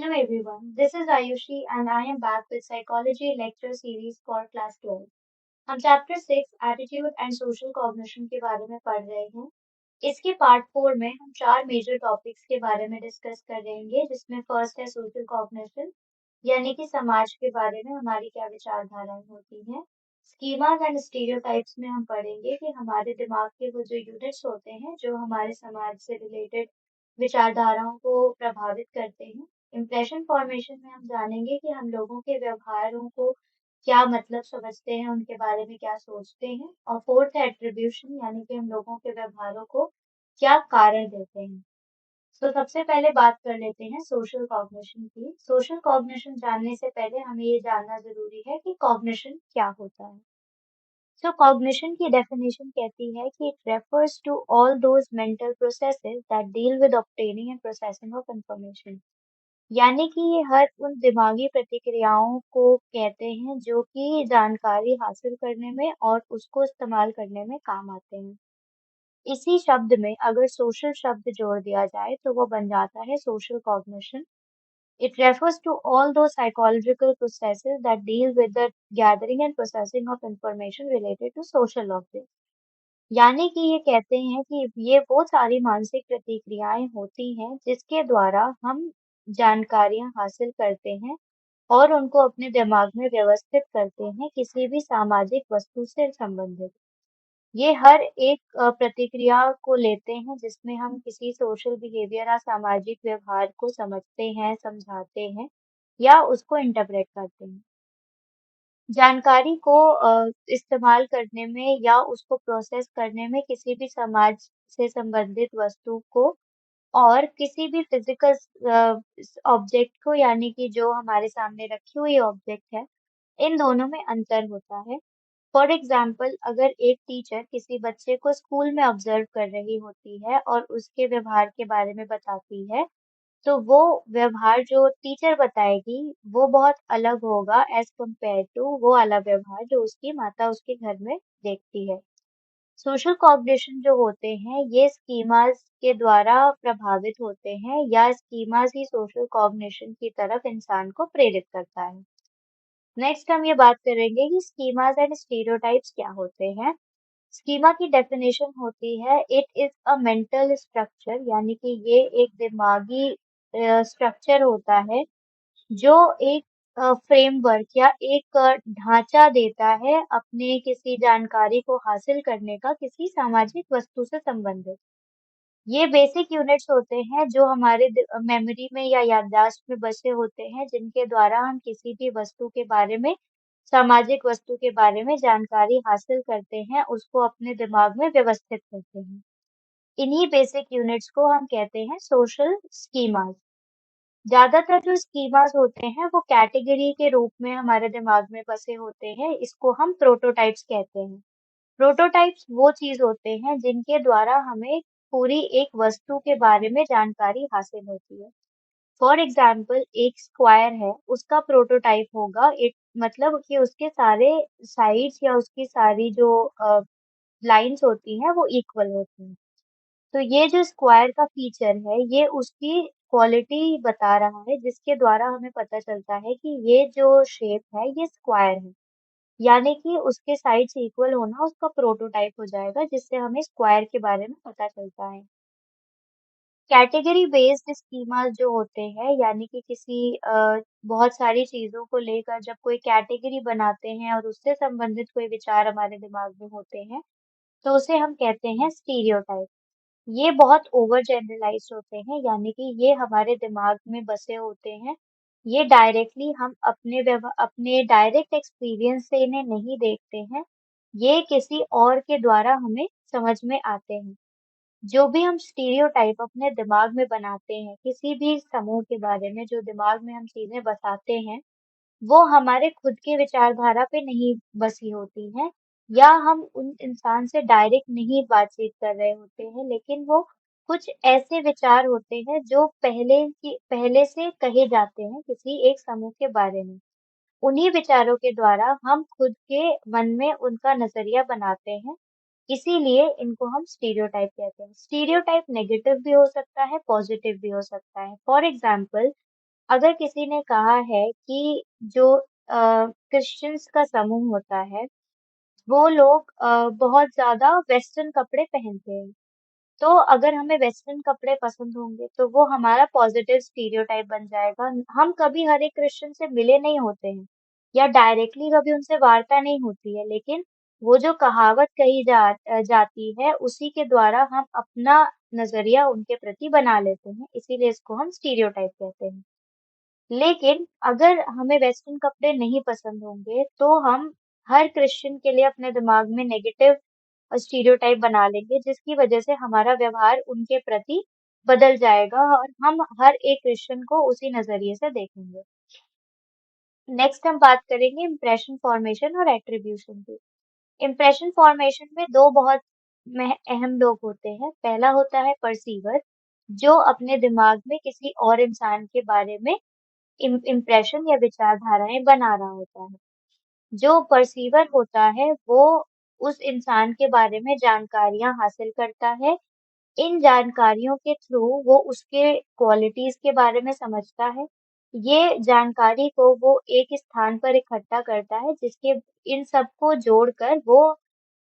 Hello everyone, this is Ayushi and I am back with Psychology Lecture Series for Class 12. हम chapter 6 attitude and social cognition के बारे में पढ़ रहे हैं। इसके पार्ट 4 में हम चार मेजर टॉपिक्स के बारे में डिस्कस कर रहेंगे, जिसमें फर्स्ट है सोशल कॉग्निशन, यानी कि समाज के बारे में हमारी क्या विचारधाराएं होती हैं। स्कीमास एंड स्टीरियोटाइप्स में हम पढ़ेंगे कि हमारे दिमाग के वो जो यूनिट्स होते हैं जो हमारे समाज से रिलेटेड विचारधाराओं को प्रभावित करते हैं। इम्प्रेशन फॉर्मेशन में हम जानेंगे कि हम लोगों के व्यवहारों को क्या मतलब समझते हैं, उनके बारे में क्या सोचते हैं। और फोर्थ है एट्रीब्यूशन, यानी कि हम लोगों के व्यवहारों को क्या कारण देते हैं। तो सबसे पहले बात कर लेते हैं सोशल कॉग्निशन की। सोशल कॉग्निशन जानने से पहले हमें ये जानना जरूरी है कि कॉग्निशन क्या होता है। So cognition की definition कहती है कि it refers to all those mental processes that deal with obtaining and processing of information. यानी कि ये हर उन दिमागी प्रतिक्रियाओं को कहते हैं जो कि जानकारी हासिल करने में और उसको इस्तेमाल करने में काम आते हैं। इसी शब्द में अगर सोशल शब्द जोड़ दिया जाए तो वो बन जाता है social cognition. It refers to all those psychological processes that deal with the gathering and processing of information related to social objects. यानी कि ये कहते हैं कि ये वो सारी मानसिक प्रतिक्रियाएं होती हैं जिसके द्वारा हम जानकारियां हासिल करते हैं और उनको अपने दिमाग में व्यवस्थित करते हैं किसी भी सामाजिक वस्तु से संबंधित। ये हर एक प्रतिक्रिया को लेते हैं जिसमें हम किसी सोशल बिहेवियर या सामाजिक व्यवहार को समझते हैं, समझाते हैं या उसको इंटरप्रेट करते हैं। जानकारी को इस्तेमाल करने में या उसको प्रोसेस करने में किसी भी समाज से संबंधित वस्तु को और किसी भी फिजिकल ऑब्जेक्ट को, यानी कि जो हमारे सामने रखी हुई ऑब्जेक्ट है, इन दोनों में अंतर होता है। फॉर एग्जाम्पल, अगर एक टीचर किसी बच्चे को स्कूल में ऑब्जर्व कर रही होती है और उसके व्यवहार के बारे में बताती है, तो वो व्यवहार जो टीचर बताएगी वो बहुत अलग होगा एज कम्पेयर टू वो वाला व्यवहार जो उसकी माता उसके घर में देखती है। सोशल कॉग्निशन जो होते हैं ये स्कीमास के द्वारा प्रभावित होते हैं या स्कीमास ही सोशल कॉग्निशन की तरफ इंसान को प्रेरित करता है। नेक्स्ट हम ये बात करेंगे कि स्कीमास एंड स्टीरियोटाइप्स क्या होते हैं। स्कीमा की डेफिनेशन होती है it is a mental structure, यानी कि ये एक दिमागी स्ट्रक्चर होता है जो एक फ्रेमवर्क या एक ढांचा देता है अपने किसी जानकारी को हासिल करने का किसी सामाजिक वस्तु से संबंधित। ये बेसिक यूनिट्स होते हैं जो हमारे मेमोरी में या याददाश्त में बसे होते हैं जिनके द्वारा हम किसी भी वस्तु के बारे में, सामाजिक वस्तु के बारे में जानकारी हासिल करते हैं, उसको अपने दिमाग में व्यवस्थित करते हैं। इन्हीं बेसिक यूनिट्स को हम कहते हैं सोशल स्कीमास। ज्यादातर जो स्कीमास होते हैं वो कैटेगरी के रूप में हमारे दिमाग में बसे होते हैं, इसको हम प्रोटोटाइप्स कहते हैं। प्रोटोटाइप्स वो चीज होते हैं जिनके द्वारा हमें पूरी एक वस्तु के बारे में जानकारी हासिल होती है। फॉर एग्जाम्पल, एक स्क्वायर है, उसका प्रोटोटाइप होगा एक, मतलब कि उसके सारे साइड्स या उसकी सारी जो लाइंस होती हैं वो इक्वल होती हैं। तो ये जो स्क्वायर का फीचर है ये उसकी क्वालिटी बता रहा है जिसके द्वारा हमें पता चलता है कि ये जो शेप है ये स्क्वायर है, यानी कि उसके साइड्स इक्वल होना उसका प्रोटोटाइप हो जाएगा जिससे हमें स्क्वायर के बारे में पता चलता है। कैटेगरी बेस्ड स्कीमास जो होते हैं, यानी कि किसी बहुत सारी चीजों को लेकर जब कोई कैटेगरी बनाते हैं और उससे संबंधित कोई विचार हमारे दिमाग में होते हैं, तो उसे हम कहते हैं स्टीरियोटाइप। ये बहुत ओवर जनरलाइज्ड होते हैं, यानी कि ये हमारे दिमाग में बसे होते हैं। ये डायरेक्टली हम अपने डायरेक्ट एक्सपीरियंस से इन्हें नहीं देखते हैं, ये किसी और के द्वारा हमें समझ में आते हैं। जो भी हम स्टीरियोटाइप अपने दिमाग में बनाते हैं किसी भी समूह के बारे में, जो दिमाग में हम चीजें बसाते हैं, वो हमारे खुद के विचारधारा पे नहीं बसी होती हैं या हम उन इंसान से डायरेक्ट नहीं बातचीत कर रहे होते हैं, लेकिन वो कुछ ऐसे विचार होते हैं जो पहले से कहे जाते हैं किसी एक समूह के बारे में। उन्हीं विचारों के द्वारा हम खुद के मन में उनका नजरिया बनाते हैं, इसीलिए इनको हम स्टीरियोटाइप कहते हैं। स्टीरियोटाइप नेगेटिव भी हो सकता है, पॉजिटिव भी हो सकता है। फॉर एग्जाम्पल, अगर किसी ने कहा है कि जो क्रिश्चियंस का समूह होता है, वो लोग बहुत ज़्यादा वेस्टर्न कपड़े पहनते हैं। तो अगर हमें वेस्टर्न कपड़े पसंद होंगे तो वो हमारा पॉजिटिव स्टीरियोटाइप बन जाएगा। हम कभी हर एक क्रिश्चियन से मिले नहीं होते हैं या डायरेक्टली कभी उनसे वार्ता नहीं होती है, लेकिन वो जो कहावत कही जाती है उसी के द्वारा हम अपना नजरिया उनके प्रति बना लेते हैं, इसीलिए इसको हम स्टीरियोटाइप कहते हैं। लेकिन अगर हमें वेस्टर्न कपड़े नहीं पसंद होंगे तो हम हर क्रिश्चियन के लिए अपने दिमाग में नेगेटिव स्टीरियोटाइप बना लेंगे, जिसकी वजह से हमारा व्यवहार उनके प्रति बदल जाएगा और हम हर एक क्रिश्चियन को उसी नजरिए से देखेंगे। नेक्स्ट हम बात करेंगे इम्प्रेशन फॉर्मेशन और एट्रीब्यूशन की। इम्प्रेशन फॉर्मेशन में दो बहुत अहम लोग होते हैं। पहला होता है परसीवर, जो अपने दिमाग में किसी और इंसान के बारे में इम्प्रेशन या विचारधाराएं बना रहा होता है। जो परसीवर होता है वो उस इंसान के बारे में जानकारियां हासिल करता है। इन जानकारियों के थ्रू वो उसके क्वालिटीज के बारे में समझता है। ये जानकारी को वो एक स्थान पर इकट्ठा करता है, जिसके इन सबको जोड़कर वो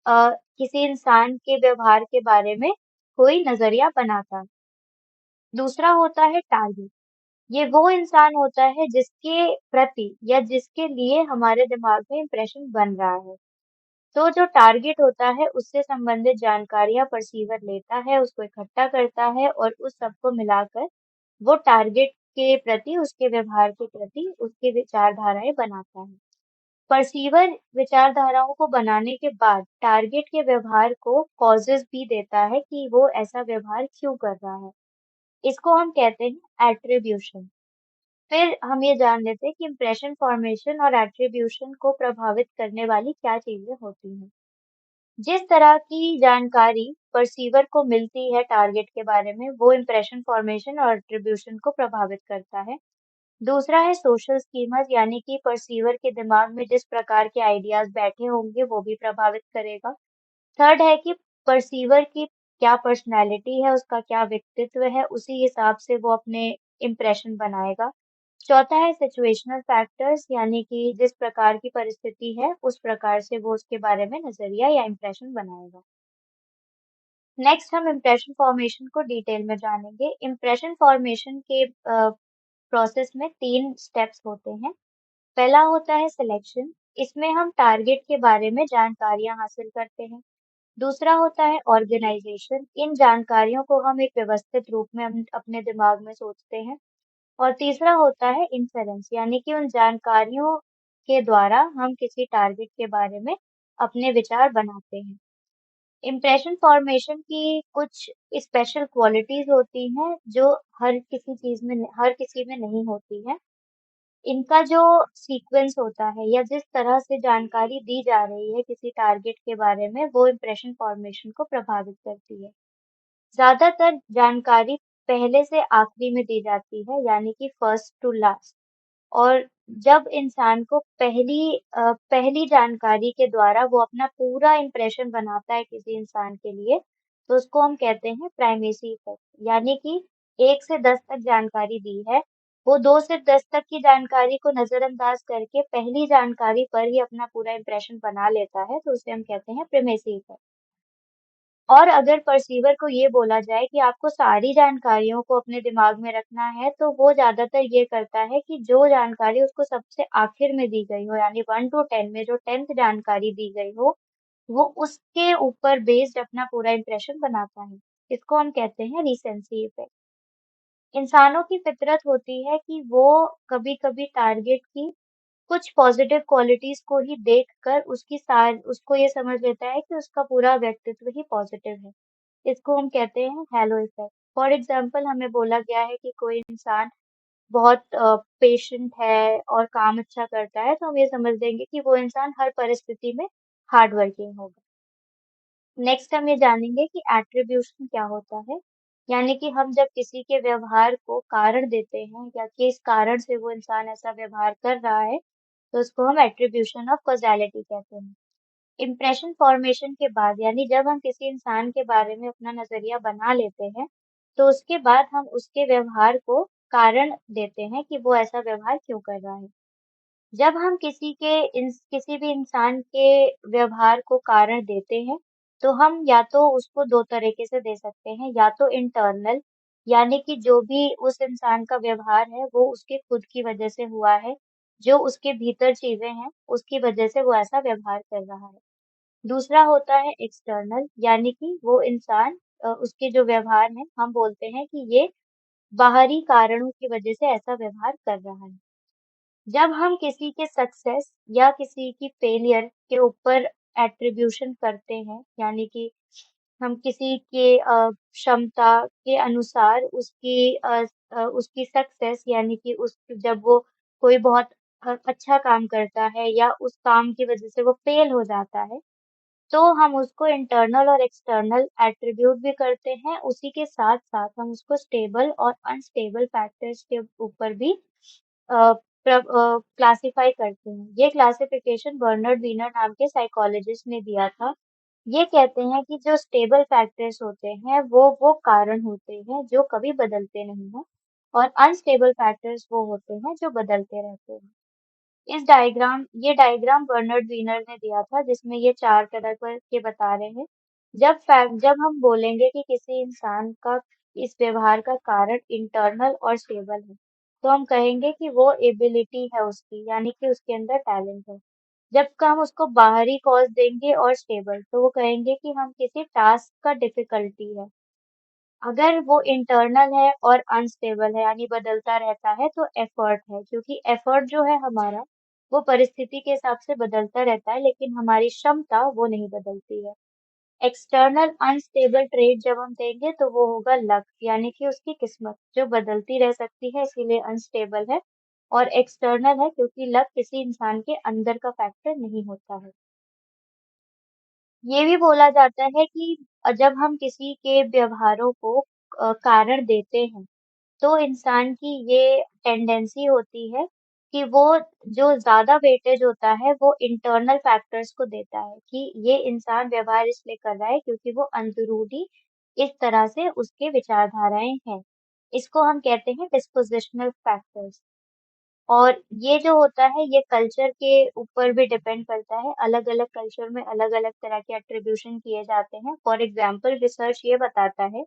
किसी इंसान के व्यवहार के बारे में कोई नजरिया बनाता है। दूसरा होता है टारगेट। ये वो इंसान होता है जिसके प्रति या जिसके लिए हमारे दिमाग में इम्प्रेशन बन रहा है। तो जो टारगेट होता है उससे संबंधित जानकारियां परसीवर लेता है, उसको इकट्ठा करता है और उस सबको मिलाकर वो टारगेट के प्रति, उसके व्यवहार के प्रति उसकी विचारधाराएं बनाता है। परसीवर विचारधाराओं को बनाने के बाद टारगेट के व्यवहार को कॉजेस भी देता है कि वो ऐसा व्यवहार क्यों कर रहा है। इसको हम कहते हैं एट्रीब्यूशन। फिर हम ये जान लेते हैं कि इम्प्रेशन फॉर्मेशन और एट्रीब्यूशन को प्रभावित करने वाली क्या चीजें होती हैं। जिस तरह की जानकारी परसीवर को मिलती है टारगेट के बारे में, वो इम्प्रेशन फॉर्मेशन और एट्रीब्यूशन को प्रभावित करता है। दूसरा है सोशल स्कीमस, यानी कि परसीवर के दिमाग में जिस प्रकार के आइडियाज बैठे होंगे वो भी प्रभावित करेगा। थर्ड है कि परसीवर की क्या पर्सनैलिटी है, उसका क्या व्यक्तित्व है, उसी हिसाब से वो अपने इम्प्रेशन बनाएगा। चौथा है सिचुएशनल फैक्टर्स, यानी कि जिस प्रकार की परिस्थिति है उस प्रकार से वो उसके बारे में नजरिया या इम्प्रेशन बनाएगा। नेक्स्ट हम इम्प्रेशन फॉर्मेशन को डिटेल में जानेंगे। इम्प्रेशन फॉर्मेशन के प्रोसेस में 3 स्टेप्स होते हैं। पहला होता है सिलेक्शन, इसमें हम टारगेट के बारे में जानकारियां हासिल करते हैं। दूसरा होता है ऑर्गेनाइजेशन, इन जानकारियों को हम एक व्यवस्थित रूप में अपने दिमाग में सोचते हैं। और तीसरा होता है इन्फेरेंस, यानी कि उन जानकारियों के द्वारा हम किसी टारगेट के बारे में अपने विचार बनाते हैं। इम्प्रेशन फॉर्मेशन की कुछ स्पेशल क्वालिटीज होती हैं जो हर किसी में नहीं होती है। इनका जो सीक्वेंस होता है या जिस तरह से जानकारी दी जा रही है किसी टारगेट के बारे में, वो इम्प्रेशन फॉर्मेशन को प्रभावित करती है। ज्यादातर जानकारी पहले से आखिरी में दी जाती है, यानी कि फर्स्ट टू लास्ट। और जब इंसान को पहली जानकारी के द्वारा वो अपना पूरा इम्प्रेशन बनाता है किसी इंसान के लिए, तो उसको हम कहते हैं प्राइमेसी इफेक्ट। यानी कि 1 से 10 तक जानकारी दी है, वो 2 से 10 तक की जानकारी को नजरअंदाज करके पहली जानकारी पर ही अपना पूरा इम्प्रेशन बना लेता है, तो उसे हम कहते हैं प्रिमेसी इफेक्ट। और अगर परसीवर को ये बोला जाए कि आपको सारी जानकारियों को अपने दिमाग में रखना है, तो वो ज्यादातर ये करता है कि जो जानकारी उसको सबसे आखिर में दी गई हो, यानी 1 to 10 में जो 10th जानकारी दी गई हो, वो उसके ऊपर बेस्ड अपना पूरा इम्प्रेशन बनाता है। इसको हम कहते हैं रिसेंसी इफेक्ट। इंसानों की फितरत होती है कि वो कभी-कभी टारगेट की कुछ पॉजिटिव क्वालिटीज को ही देखकर उसको ये समझ लेता है कि उसका पूरा व्यक्तित्व ही पॉजिटिव है। इसको हम कहते हैं हैलो इफेक्ट। फॉर एग्जाम्पल, हमें बोला गया है कि कोई इंसान बहुत पेशेंट है और काम अच्छा करता है, तो हम ये समझ लेंगे कि वो इंसान हर परिस्थिति में हार्ड वर्किंग होगा। नेक्स्ट हम ये जानेंगे कि एट्रीब्यूशन क्या होता है, यानी कि हम जब किसी के व्यवहार को कारण देते हैं या किस कारण से वो इंसान ऐसा व्यवहार कर रहा है, तो उसको हम एट्रीब्यूशन ऑफ कॉज़ैलिटी कहते हैं। इम्प्रेशन फॉर्मेशन के बाद, यानी जब हम किसी इंसान के बारे में अपना नजरिया बना लेते हैं, तो उसके बाद हम उसके व्यवहार को कारण देते हैं कि वो ऐसा व्यवहार क्यों कर रहा है। जब हम किसी भी इंसान के व्यवहार को कारण देते हैं, तो हम या तो उसको 2 तरीके से दे सकते हैं, या तो इंटरनल, यानी कि जो भी उस इंसान का व्यवहार है, वो उसके खुद की वजह से हुआ है, जो उसके भीतर चीज़ें हैं, उसकी वजह से वो ऐसा व्यवहार कर रहा है। दूसरा होता है एक्सटर्नल, यानी कि वो इंसान उसके जो व्यवहार हैं, हम बोलते हैं कि ये बाहरी कारणों की वजह से ऐसा व्यवहार कर रहा है। जब हम किसी के सक्सेस या किसी की फेलियर के ऊपर एट्रिब्यूशन करते हैं, यानी कि हम किसी के क्षमता के अनुसार उसकी सक्सेस, यानी कि उस जब वो कोई बहुत अच्छा काम करता है या उस काम की वजह से वो फेल हो जाता है, तो हम उसको इंटरनल और एक्सटर्नल एट्रिब्यूट भी करते हैं। उसी के साथ-साथ हम उसको स्टेबल और अनस्टेबल फैक्टर्स के ऊपर भी क्लासिफाई करते हैं। ये क्लासिफिकेशन बर्नर्ड वीनर नाम के साइकोलॉजिस्ट ने दिया था। ये कहते हैं कि जो स्टेबल फैक्टर्स होते हैं, वो कारण होते हैं जो कभी बदलते नहीं हैं, और अनस्टेबल फैक्टर्स वो होते हैं जो बदलते रहते हैं। ये डायग्राम बर्नर्ड वीनर ने दिया था, जिसमें ये 4 तरह के बता रहे हैं। जब हम बोलेंगे कि किसी इंसान का इस व्यवहार का कारण इंटरनल और स्टेबल है, तो हम कहेंगे कि वो एबिलिटी है उसकी, यानी कि उसके अंदर टैलेंट है। जब हम उसको बाहरी कॉज देंगे और स्टेबल, तो वो कहेंगे कि हम किसी टास्क का डिफिकल्टी है। अगर वो इंटरनल है और अनस्टेबल है, यानी बदलता रहता है, तो एफर्ट है, क्योंकि एफर्ट जो है हमारा, वो परिस्थिति के हिसाब से बदलता रहता है, लेकिन हमारी क्षमता वो नहीं बदलती है। एक्सटर्नल अनस्टेबल ट्रेट जब हम देंगे, तो वो होगा लक, यानी कि उसकी किस्मत, जो बदलती रह सकती है, इसीलिए अनस्टेबल है। और एक्सटर्नल है क्योंकि लक किसी इंसान के अंदर का फैक्टर नहीं होता है। ये भी बोला जाता है कि जब हम किसी के व्यवहारों को कारण देते हैं, तो इंसान की ये टेंडेंसी होती है कि वो जो ज़्यादा वेटेज होता है, वो इंटरनल फैक्टर्स को देता है कि ये इंसान व्यवहार इसलिए कर रहा है क्योंकि वो अंदरूनी इस तरह से उसके विचारधाराएँ हैं। इसको हम कहते हैं डिस्पोज़िशनल फैक्टर्स। और ये जो होता है, ये कल्चर के ऊपर भी डिपेंड करता है। अलग-अलग कल्चर में अलग-अलग तरह के एट्रिब्यूशन किए जाते हैं। फॉर एग्ज़ाम्पल रिसर्च ये बताता है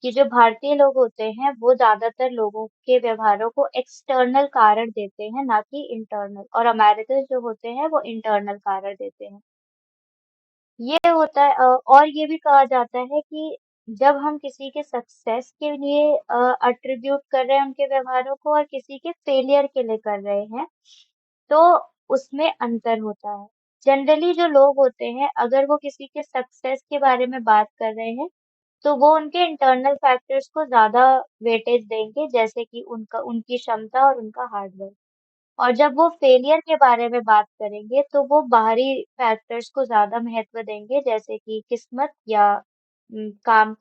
कि जो भारतीय लोग होते हैं, वो ज़्यादातर लोगों के व्यवहारों को एक्सटर्नल कारण देते हैं, ना कि इंटरनल, और अमेरिकन जो होते हैं, वो इंटरनल कारण देते हैं। ये होता है और ये भी कहा जाता है कि जब हम किसी के सक्सेस के लिए अट्रिब्यूट कर रहे हैं उनके व्यवहारों को, और किसी के फेलियर के लिए कर रहे हैं, तो उसमें अंतर होता है। जनरली जो लोग होते हैं, अगर वो किसी के सक्सेस के बारे में बात कर रहे हैं, तो वो उनके इंटरनल फैक्टर्स को ज़्यादा वेटेज देंगे, जैसे कि उनकी क्षमता और उनका हार्ड वर्क। और जब वो फेलियर के बारे में बात करेंगे, तो वो बाहरी फैक्टर्स को ज़्यादा महत्व देंगे, जैसे कि किस्मत या काम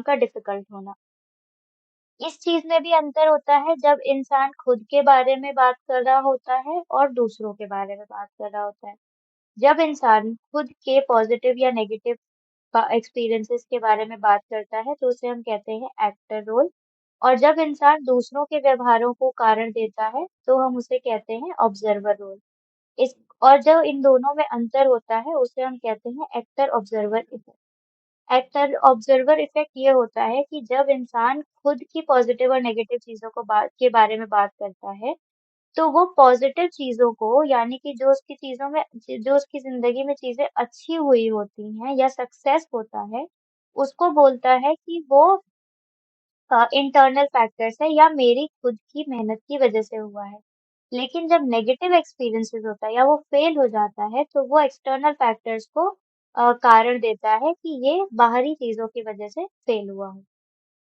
का डिफ़िकल्ट होना। इस चीज़ में भी अंतर होता है जब इंसान खुद के बारे में बात कर रहा होता है और दूसरों के बारे में बात कर रहा होता है। जब इंसान खुद के पॉज़िटिव या नेगेटिव एक्सपीरियंसेस के बारे में बात करता है, तो उसे हम कहते हैं एक्टर रोल। और जब इंसान दूसरों के व्यवहारों को कारण देता है, तो हम उसे कहते हैं ऑब्जर्वर रोल। इस और जो इन दोनों में अंतर होता है, उसे हम कहते हैं actor observer effect. Actor observer effect ये होता है कि जब इंसान खुद की पॉजिटिव और नेगेटिव चीज़ों के बारे में बात करता है, तो वो पॉजिटिव चीज़ों को, यानी कि जो उसकी ज़िंदगी में चीज़ें अच्छी हुई होती हैं या सक्सेस होता है, उसको बोलता है कि वो इंटरनल फैक्टर्स है या मेरी खुद की मेहनत की वज़ह से हुआ है। लेकिन जब नेगेटिव एक्सपीरियंसेस होता है या वो फेल हो जाता है, तो वो एक्सटर्नल फैक्टर्स को कारण देता है कि ये बाहरी चीज़ों की वज़ह से फेल हुआ है।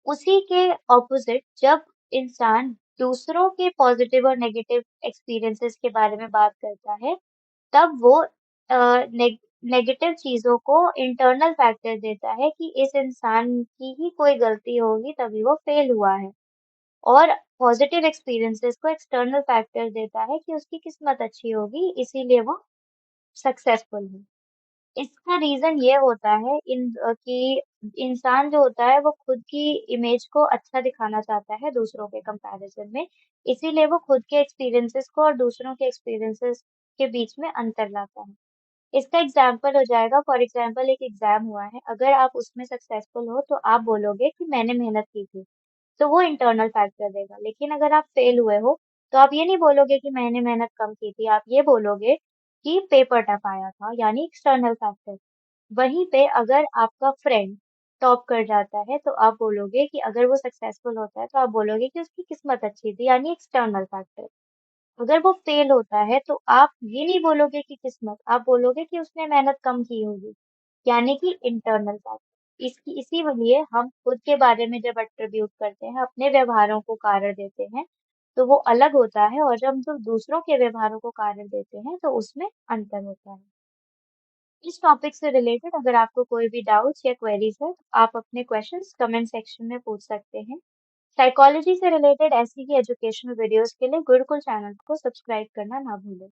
उसी के ऑपोज़िट जब इंसान दूसरों के पॉज़िटिव और नेगेटिव एक्सपीरियंसेस के बारे में बात करता है, तब वो नेगेटिव चीज़ों को इंटरनल फैक्टर देता है कि इस इंसान की ही कोई गलती होगी तभी वो फेल हुआ है। और पॉज़िटिव एक्सपीरियंसेस को एक्सटर्नल फैक्टर देता है कि उसकी किस्मत अच्छी होगी, इसीलिए वो सक्सेसफुल है। इसका रीजन ये होता है कि इंसान जो होता है वो खुद की इमेज को अच्छा दिखाना चाहता है दूसरों के कंपैरिजन में। इसीलिए वो खुद के एक्सपीरियंसेस को और दूसरों के एक्सपीरियंसेस के बीच में अंतर लाता है। इसका एग्जाम्पल हो जाएगा, फॉर एग्जाम्पल एक एग्जाम हुआ है, अगर आप उसमें सक्सेसफुल हो तो आप बोलोगे कि मैंने मेहनत की थी, तो वो इंटरनल फैक्टर देगा। लेकिन अगर आप फेल हुए हो तो आप ये नहीं बोलोगे कि मैंने मेहनत कम की थी, आप ये बोलोगे कि पेपर टफ आया था, यानी एक्सटर्नल फैक्टर। वहीं पे अगर आपका फ्रेंड टॉप कर जाता है तो आप बोलोगे कि अगर वो सक्सेसफुल होता है तो आप बोलोगे कि उसकी किस्मत अच्छी थी, यानी एक्सटर्नल फैक्टर। अगर वो फेल होता है तो आप ये नहीं बोलोगे कि किस्मत, आप बोलोगे कि उसने मेहनत कम की होगी, यानी कि इंटरनल फैक्टर। इसकी इसीलिए हम खुद के बारे में जब एट्रीब्यूट करते हैं, अपने व्यवहारों को कारण देते हैं, तो वो अलग होता है, और जब हम दूसरों के व्यवहारों को कारण देते हैं तो उसमें अंतर होता है। इस टॉपिक से रिलेटेड अगर आपको कोई भी डाउट्स या क्वेरीज है तो आप अपने क्वेश्चंस कमेंट सेक्शन में पूछ सकते हैं। साइकोलॉजी से रिलेटेड ऐसी ही एजुकेशनल वीडियोस के लिए गुरुकुल चैनल को सब्सक्राइब करना ना भूलें।